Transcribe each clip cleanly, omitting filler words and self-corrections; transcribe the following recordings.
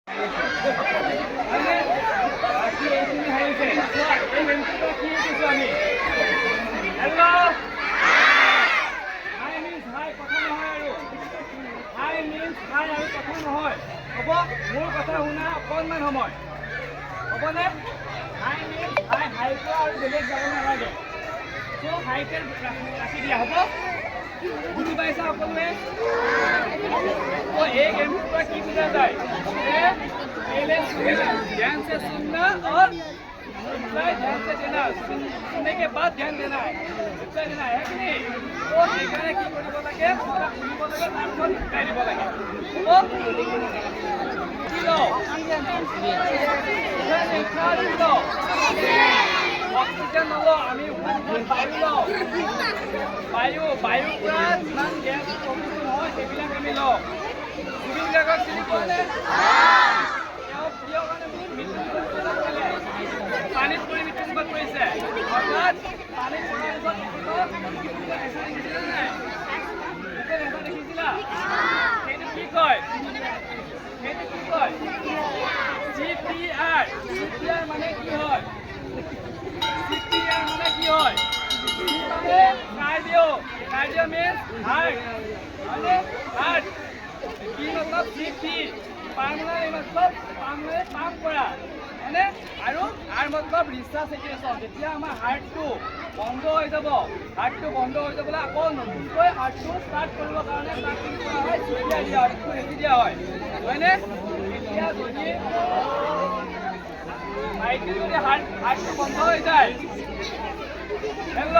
মোৰ কথা শুনা অকণমান সময় হ'বনে? হাইটো আৰু বেলেগ যাব নালাগে। চ' হাইতে ৰাখি দিয়া হ'ব। বুজি পাইছা সকলোৱে? এই গেমটোৰ পৰা কি বুজা যায়? ध्यान से सुनना और ध्यान से देना। सुनने के बाद ध्यान देना है, उत्तर देना है कि नहीं? तो সেইকাৰণে কি কৰিব লাগে? শুনিব লাগে, তাৰপিছত উত্তৰ দিব লাগে। অক্সিজেন নলওঁ আমি, বায়ু লওঁ। বায়ুৰ পৰা যিমান গেছ প্ৰদূষণ হয় সেইবিলাক আমি লওঁ। জুবিন গাৰ্গক চিনি পোৱানে? তেওঁ প্ৰিয় কাৰণে মৃত্যুমুখত পৰিলে। পানীত পৰি মৃত্যুমুখত পৰিছে। অৰ্থাৎ পানীত পৰাৰ পিছত দেখিছিলা নাই? দেখিছিলা? সেইটো কি কয়? CPR। CPR মানে কি হয়? CPR মানে কি হয়? Cardio means heart। মানে heart। কি मतलब CP পালমোনাৰী मतलब পালমোনাৰী পাম্প কৰা। মানে আৰু मतलब ৰিচাৰ্চেশ্যন। যেতিয়া আমাৰ হাৰ্টটো বন্ধ হৈ যাব, যাবলৈ আকৌ নতুনকৈ হাৰ্টটো ষ্টাৰ্ট কৰিবৰ কাৰণে তাক কি কৰা হয়? CPR দিয়া হয়, হেঁচি দিয়া হয়, হয়নে? এতিয়া যদি হাৰ্টটো বন্ধ হৈ যায়, হেল্ল'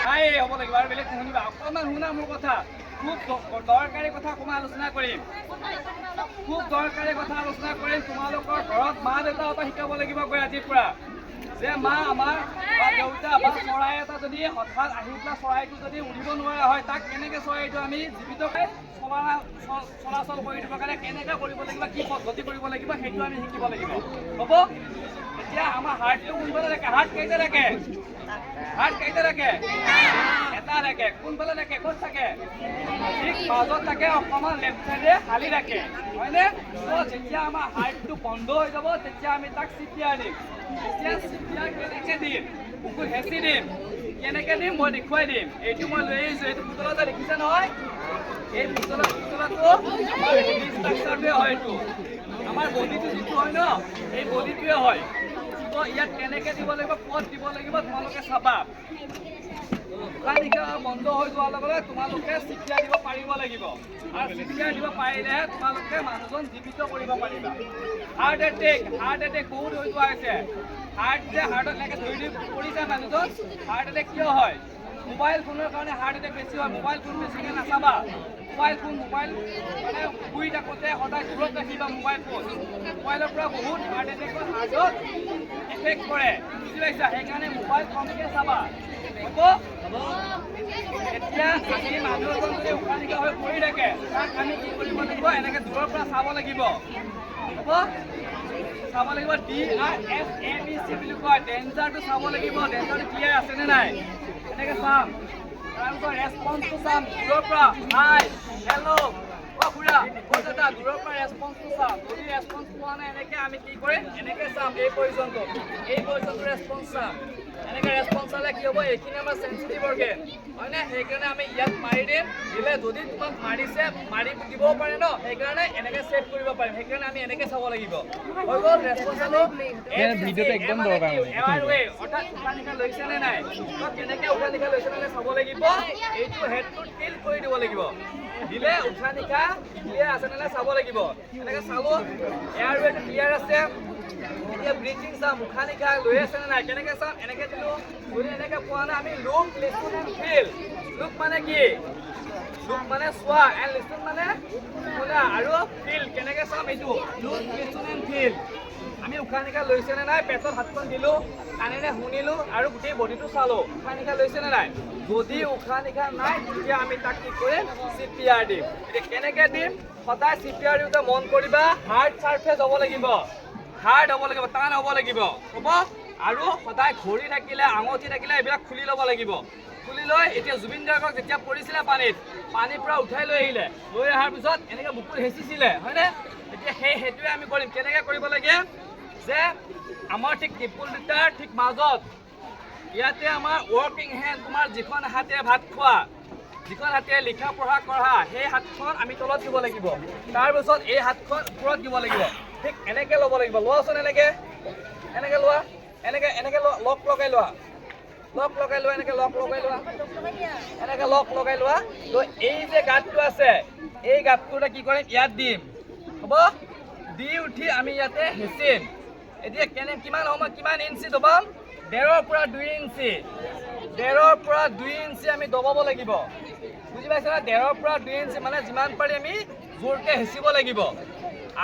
হাই হ'ব লাগিব আৰু বেলেগ শুনিবা। অকণমান শুনা মোৰ কথা। খুব দৰকাৰী কথা অকণমান আলোচনা কৰিম। তোমালোকৰ ঘৰত মা দেউতাহঁতক শিকাব লাগিব গৈ আজিৰ পৰা যে মা আমাৰ বা দেউতা বা চৰাই এটা যদি হঠাৎ আহি পেলাই চৰাইটো যদি উৰিব নোৱাৰা হয়, তাক কেনেকৈ চৰাইটো আমি জীৱিতকৈ চলাচল কৰি দিবৰ কাৰণে কেনেকৈ কৰিব লাগিব, কি পদ্ধতি কৰিব লাগিব, সেইটো আমি শিকিব লাগিব। হ'ব? এতিয়া আমাৰ হাৰ্টটো কোনফালে থাকে? হাৰ্ট কেইটা থাকে? এটা থাকে। কোনফালে থাকে? ক'ত থাকে? ঠিক মাজত থাকে, অকণমান লেফ্ট চাইডে খালী থাকে, হয়নে? যেতিয়া আমাৰ হাৰ্টটো বন্ধ হৈ যাব তেতিয়া আমি তাক CPR দিম। এতিয়া CPR কেনেকৈ দিম? বুকুত হেঁচি দিম। কেনেকৈ দিম মই দেখুৱাই দিম। এইটো মই লৈ আহিছোঁ। এইটো পুতলাটো দেখিছে নহয়? এই পুতলাটো আমাৰ হেভি ষ্ট্ৰাকচাৰটোৱে হয়। এইটো আমাৰ বডিটো যিটো হয় ন, এই বডিটোৱে হয়। তো ইয়াত কেনেকৈ দিব লাগিব, ক'ত দিব লাগিব তোমালোকে চাবা। উশাহ নিশাহ বন্ধ হৈ যোৱাৰ লগে লগে তোমালোকে CPR দিব পাৰিব লাগিব। আৰু CPR দিব পাৰিলেহে তোমালোকে মানুহজন জীৱিত কৰিব পাৰিবা। হাৰ্ট এটেক বহুত হৈ যোৱা হৈছে। হাৰ্টত এনেকৈ ধৰি পৰিছে মানুহজন। হাৰ্ট এটেক কিয় হয়? মোবাইল ফোনৰ কাৰণে হাৰ্ট এটেক বেছি হয়। মোবাইল ফোন বেছিকৈ নাচাবা। মোবাইল মানে শুই থাকোঁতে সদায় দূৰত ৰাখিবা মোবাইল ফোন। মোবাইলৰ পৰা বহুত হাৰ্টত এফেক্ট কৰে, বুজি পাইছা? সেইকাৰণে মোবাইল কমকৈ চাবা। হ'ব? এতিয়া আমি মানুহ এজন যদি উশাহ নিশাহ হৈ পৰি থাকে, তাক আমি কি কৰিব লাগিব? এনেকৈ দূৰৰ পৰা চাব লাগিব। হ'ব? চাব লাগিব। DRSABC বুলি কয়। ডেঞ্জাৰটো চাব লাগিব। ডেঞ্জাৰটো ক্লিয়াৰ আছেনে নাই? এনেকৈ চাম। তাৰপিছত ৰেছপন্সটো চাম দূৰৰ পৰা। হাই, হেল্ল', খুৰা, দাদা, দূৰৰ পৰা ৰেছপন্সটো চাম। যদি ৰেছপন্স পোৱা নাই এনেকৈ আমি কি কৰিম? এনেকৈ চাম। এই পজিশ্যনটো ৰেছপন্স চাম। এনেকৈ ৰেছপন্স চালে কি হ'ব? এইখিনি আমাৰ চেঞ্চিটিভ অৰ্গেন, হয়নে? সেইকাৰণে আমি ইয়াত মাৰি দিম। দিলে যদি তোমাক মাৰি দিবও পাৰে ন, সেইকাৰণে এনেকৈ ছেভ কৰিব পাৰিম। সেইকাৰণে আমি এনেকৈ চাব লাগিব। হৈ গ'ল? ৰেছপন্স চালোঁ। ভিডিঅ'টো একদম দৰকাৰ অৰ্থাৎ উশাহ নিশাহ লৈছে নে নাই, কেনেকৈ উশাহ নিশাহ লৈছে নে চাব লাগিব। এইটো হেডটোত টিল্ট কৰি দিব লাগিব। দিলে উশাহ নিশাহ ক্লিয়াৰ আছে নে নাই চাব লাগিব। এনেকৈ চালোঁ। এয়াৰৱেটো ক্লিয়াৰ আছে। এতিয়া ব্ৰিথিং চাম। উশাহ নিশাহ লৈ আছে নে নাই কেনেকৈ চাম? এনেকৈ দিলোঁ। যদি এনেকৈ পোৱা নাই আমি look, listen and feel. Look মানে কি? লুক মানে চোৱা, এণ্ড লিচন মানে শুনা, আৰু ফিল কেনেকৈ চাম? এইটো লুক, লিচন এণ্ড ফিল। আমি উশাহ নিশাহ লৈছে নে নাই পেটত হাতখন দিলোঁ, কাণেৰে শুনিলোঁ আৰু গোটেই বডিটো চালোঁ। উশাহ নিশাহ লৈছে নে নাই? যদি উশাহ নিশাহ নাই তেতিয়া আমি তাক কি কৰিম? CPR দিম। এতিয়া কেনেকৈ দিম? সদায় CPR দিওঁতে মন কৰিবা হাৰ্ড চাৰ্ফেচ হ'ব লাগিব, হাৰ্ড হ'ব লাগিব, টান হ'ব লাগিব। হ'ব? আৰু সদায় ঘড়ী থাকিলে, আঙুঠি থাকিলে এইবিলাক খুলি ল'ব লাগিব। খুলি লৈ এতিয়া জুবিন গাৰ্গক যেতিয়া পৰিছিলে পানীৰ পৰা উঠাই লৈ আহিলে লৈ অহাৰ পিছত এনেকৈ বুকুত হেঁচিছিলে হয়নে এতিয়া সেইটোৱে আমি কৰিম কেনেকৈ কৰিব লাগে যে আমাৰ ঠিক টেবুল দুটাৰ ঠিক মাজত ইয়াতে আমাৰ ৱৰ্কিং হেণ্ড তোমাৰ যিখন হাতে ভাত খোৱা যিখন হাতে লিখা পঢ়া কৰা সেই হাতখন আমি তলত দিব লাগিব তাৰপিছত এই হাতখন ওপৰত দিব লাগিব ঠিক এনেকৈ ল'ব লাগিব লোৱাচোন এনেকৈ লোৱা এনেকৈ লক লগাই লোৱা এনেকৈ লক লগাই লোৱা এনেকৈ লক লগাই লোৱা তো এই যে গাঁতটো আছে এই গাঁতটোতে কি কৰিম ইয়াত দিম হ'ব দি উঠি আমি ইয়াতে হেঁচিম এতিয়া কিমান সময় কিমান ইঞ্চি দবাম 1.5 পৰা 2 ইঞ্চি 1.5 পৰা 2 ইঞ্চি আমি দবাব লাগিব বুজি পাইছে না 1.5 পৰা 2 ইঞ্চি মানে যিমান পাৰি আমি জোৰকৈ হেঁচিব লাগিব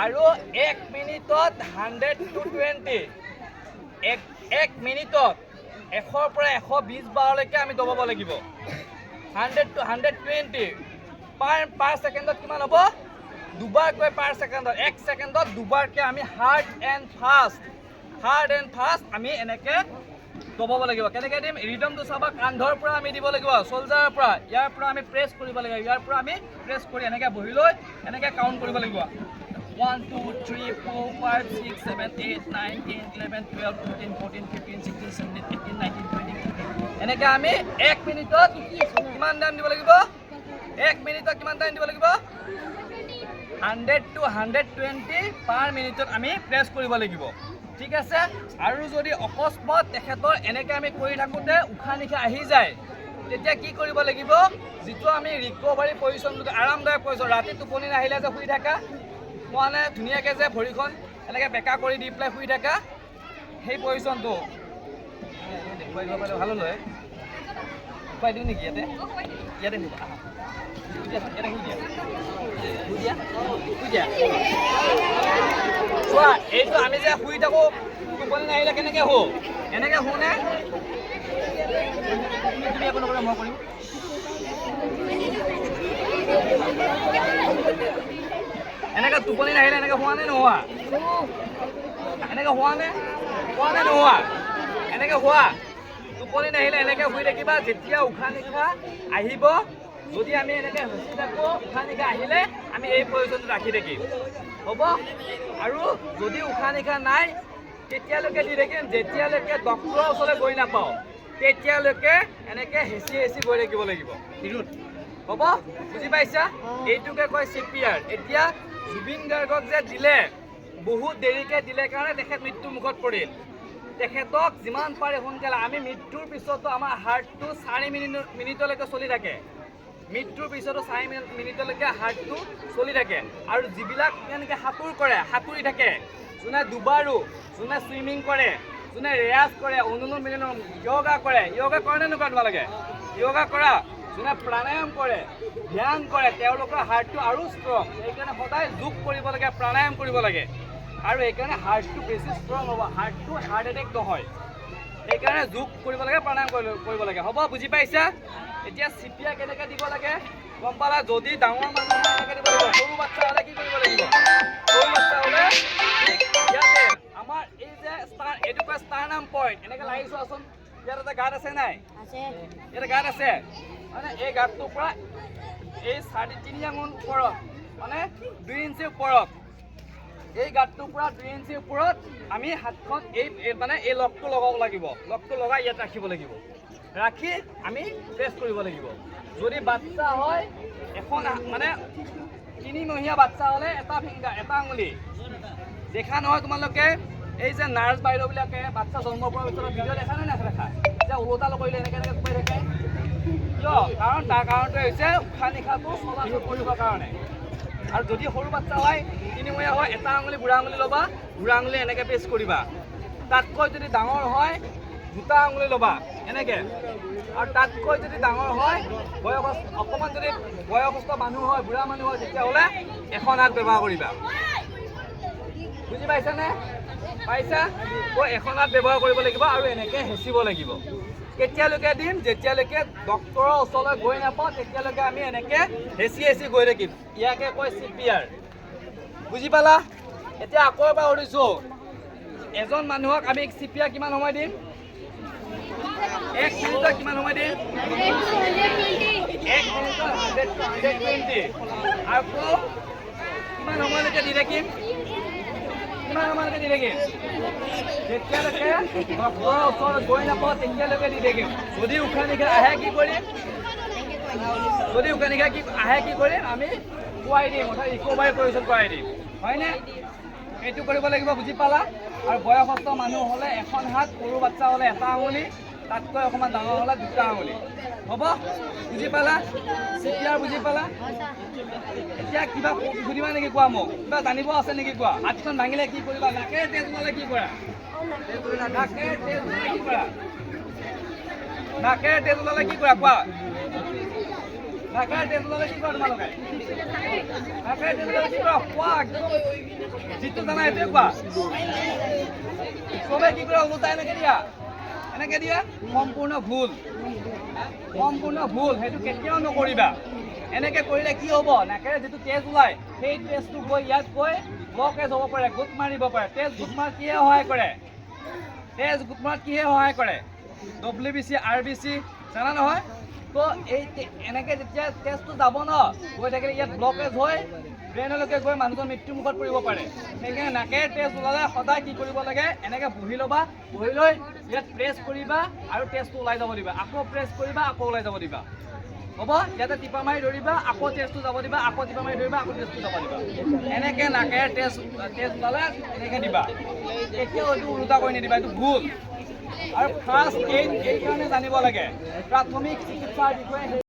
আৰু 1 মিনিটত 100 to 20 1 মিনিটত 100 পৰা 120 বাৰলৈকে আমি দবাব লাগিব 100 to 120 পাৰ ছেকেণ্ডত কিমান হ'ব দুবাৰকৈ পাৰ ছেকেণ্ডত 1 ছেকেণ্ডত দুবাৰকৈ আমি হাৰ্ড এণ্ড ফাষ্ট আমি এনেকৈ দবাব লাগিব কেনেকৈ দিম ৰিদমটো চাবা কান্ধৰ পৰা আমি দিব লাগিব চল্জাৰৰ পৰা ইয়াৰ পৰা আমি প্ৰেছ কৰিব লাগিব ইয়াৰ পৰা আমি প্ৰেছ কৰি এনেকৈ বহি লৈ এনেকৈ কাউণ্ট কৰিব লাগিব 1 2 3 4 5 6 7 8 9 10 11 12 13 14 15 16 17 18 19 20 এনেকৈ আমি 1 মিনিটত কিমান টাইম দিব লাগিব 1 মিনিটত কিমান টাইম দিব লাগিব 100 to 120 পাৰ মিনিটত আমি প্ৰেছ কৰিব লাগিব ঠিক আছে আৰু যদি অকস্মাত তেখেতৰ এনেকৈ আমি কৰি থাকোঁতে উশাহ নিশাহ আহি যায় তেতিয়া কি কৰিব লাগিব যিটো আমি ৰিকভাৰী পজিশ্যনটো আৰামদায়ক পজিশ্যন ৰাতি টোপনি নাহিলে যে শুই থাকা মানে ধুনীয়াকৈ যে ভৰিখন এনেকৈ বেকা কৰি দি পেলাই শুই থাকা সেই পজিশ্যনটো দেখুৱাই দিব পাৰিলে ভাল হয় দেখুৱাই দিওঁ নেকি ইয়াতে শুবা চোৱা এইটো আমি যে শুই থাকোঁ টোপনি নাহিলে কেনেকৈ শো এনেকৈ শোনে তুমি একো নকৰিলে মই কৰিম এনেকৈ টোপনি নাহিলে এনেকৈ হোৱা নে নোহোৱা এনেকৈ হোৱা নে নোহোৱা এনেকৈ হোৱা টোপনি নাহিলে এনেকৈ শুই থাকিবা যেতিয়া উশাহ নিশাহ আহিব যদি আমি এনেকৈ হেঁচি থাকোঁ উশাহ নিশাহ আহিলে আমি এই পজিশ্যনটো ৰাখি থাকিম হ'ব আৰু যদি উশাহ নিশাহ নাই তেতিয়ালৈকে দি থাকিম যেতিয়ালৈকে ডক্টৰৰ ওচৰলৈ গৈ নাপাওঁ তেতিয়ালৈকে এনেকৈ হেঁচি গৈ থাকিব লাগিব হ'ব বুজি পাইছা এইটোকে কয় CPR এতিয়া জুবিন গাৰ্গক যে দিলে বহুত দেৰিকৈ দিলে কাৰণে তেখেত মৃত্যুৰ মুখত পৰিল তেখেতক যিমান পাৰে সোনকালে আমি মৃত্যুৰ পিছতো আমাৰ হাৰ্টটো 4 মিনিটলৈকে চলি থাকে মৃত্যুৰ পিছতো 4 মিনিটলৈকে হাৰ্টটো চলি থাকে আৰু যিবিলাক এনেকৈ সাঁতুৰি থাকে যোনে দুবাৰো যোনে চুইমিং কৰে যোনে ৰেয়াজ কৰে অনুলোম বিলোম য়োগা কৰে নে নকৰে তোমালোকে য়োগা কৰা যোনে প্ৰাণায়াম কৰে ধ্যান কৰে তেওঁলোকৰ হাৰ্টটো আৰু ষ্ট্ৰং সেইকাৰণে সদায় যোগ কৰিব লাগে প্ৰাণায়াম কৰিব লাগে আৰু সেইকাৰণে হাৰ্টটো বেছি ষ্ট্ৰং হ'ব হাৰ্টটো হাৰ্ট এটেক নহয় সেইকাৰণে যোগ কৰিব লাগে প্ৰাণায়াম কৰিব লাগে হ'ব বুজি পাইছা এতিয়া CPR কেনেকৈ দিব লাগে গম পালা যদি ডাঙৰ মানুহ এনেকৈ দিব লাগিব সৰু বাচ্চা হ'লে কি কৰিব লাগিব সৰু বাচ্চা হ'লে ইয়াতে আমাৰ এই যে এইটো কয় ষ্টাৰ্নাম পইণ্ট এনেকৈ লাগি চোৱাচোন ইয়াত এটা গাঁত আছে নাই ইয়াতে গাঁত আছে মানে এই গাঁতটোৰ পৰা এই 3.5 আঙুল ওপৰত মানে 2 ইঞ্চি ওপৰত এই গাঁতটোৰ পৰা 2 ইঞ্চি ওপৰত আমি হাতখন মানে এই লকটো লগাব লাগিব লকটো লগাই ইয়াত ৰাখিব লাগিব ৰাখি আমি প্ৰেছ কৰিব লাগিব যদি বাচ্চা হয় এখন মানে 3 মহীয়া বাচ্চা হ'লে এটা আঙুলি দেখা নহয় তোমালোকে এই যে নাৰ্ছ বাইদেউবিলাকে বাচ্চা জন্ম পোৱাৰ পিছত ভিডিঅ' দেখা নে দেখা যে ওলোটা কৰিলে এনেকৈ সোমাই থাকে কিয় কাৰণ তাৰ কাৰণটো হৈছে উশাহ নিশাহটো চলাচল কৰিবৰ কাৰণে আৰু যদি সৰু বাচ্চা হয় 3 মহীয়া হয় এটা আঙুলি বুঢ়া আঙুলি ল'বা বুঢ়া আঙুলি এনেকৈ প্ৰেছ কৰিবা তাতকৈ যদি ডাঙৰ হয় 2টা আঙুলি ল'বা এনেকৈ আৰু তাতকৈ যদি ডাঙৰ হয় অকণমান যদি বয়সস্থ মানুহ হয় বুঢ়া মানুহ হয় তেতিয়াহ'লে এখন হাত ব্যৱহাৰ কৰিবা বুজি পাইছানে পাইছা এখন হাত ব্যৱহাৰ কৰিব লাগিব আৰু এনেকৈ হেঁচিব লাগিব কেতিয়ালৈকে দিম যেতিয়ালৈকে ডক্টৰৰ ওচৰলৈ গৈ নাপাওঁ তেতিয়ালৈকে আমি এনেকৈ হেঁচি গৈ থাকিম ইয়াকে কয় CPR বুজি পালা এতিয়া আকৌ এবাৰ সুধিছোঁ এজন মানুহক আমি CPR কিমান সময় দিম 1 মিনিটত কিমান সময় দিম 1 মিনিটত 120 আকৌ কিমান সময়লৈকে দি থাকিম কিমান সময়লৈকে দি থাকিম যেতিয়ালৈকে ডক্তৰৰ ওচৰত গৈ নাপাওঁ তেতিয়ালৈকে দি থাকিম যদি উশাহ নিশাহ আহে কি কৰিম যদি উশাহ নিশাহ আহে কি কৰিম আমি খুৱাই দিম অৰ্থাৎ ৰিকভাৰী প্ৰয়োজন কৰাই দিম হয়নে এইটো কৰিব লাগিব বুজি পালা আৰু বয়সস্থ মানুহ হ'লে এখন হাত সৰু বাচ্চা হ'লে এটা আঙুলি তাতকৈ অকণমান ডাঙৰ হ'লে দুটা আঙুলি হ'ব বুজি পালা এতিয়া বুজি পালা এতিয়া কিবা সুধিবা নেকি কোৱা মোক কিবা জানিব আছে নেকি কোৱা হাতখন ভাঙিলে কি কৰিবা নাকেৰে তেজ ওলালে কি কৰা নাকেৰে তেজ ওলালে কি কৰা নাকেৰে তেজ ওলালে কি কৰা কোৱা নাকেৰে তেজ ওলালে কি কৰা তোমালোকে নাকেৰে তেজ ওলালে কি কৰা কোৱা যিটো জানা এইটোৱে কোৱা চবে কি কৰা ওলোটা এনেকে দিয়া সম্পূৰ্ণ ভুল সেইটো কেতিয়াও নকৰিবা এনেকে কৰিলে কি হ'ব নাকেৰে যিটো তেজ ওলায় সেই তেজটো গৈ ইয়াত গৈ ব্লকেজ হ'ব পাৰে গোট মাৰিব পাৰে তেজ গোট মাৰাত কিহে সহায় কৰে WBC RBC জানা নহয় তো এই এনেকে যেতিয়া তেজটো যাব ন গৈ থাকিলে ইয়াত ব্লকেজ হৈ ব্ৰেইনলৈকে গৈ মানুহজন মৃত্যুমুখত পৰিব পাৰে সেইকাৰণে নাকেৰে তেজ ওলালে সদায় কি কৰিব লাগে এনেকে বহি ল'বা বহি লৈ ইয়াত প্ৰেছ কৰিবা আৰু তেজটো ওলাই যাব দিবা আকৌ প্ৰেছ কৰিবা আকৌ ওলাই যাব দিবা হ'ব ইয়াতে টিপা মাৰি ধৰিবা আকৌ তেজটো যাব দিবা আকৌ টিপা মাৰি ধৰিবা আকৌ তেজটো যাব দিবা এনেকে নাকেৰে তেজ ওলালে এনেকে দিবা কেতিয়াও এইটো ওলোটা কৰি নিদিবা এইটো ভুল আৰু ফাৰ্ষ্ট এইড এই কাৰণে জানিব লাগে প্ৰাথমিক চিকিৎসাৰ বিষয়ে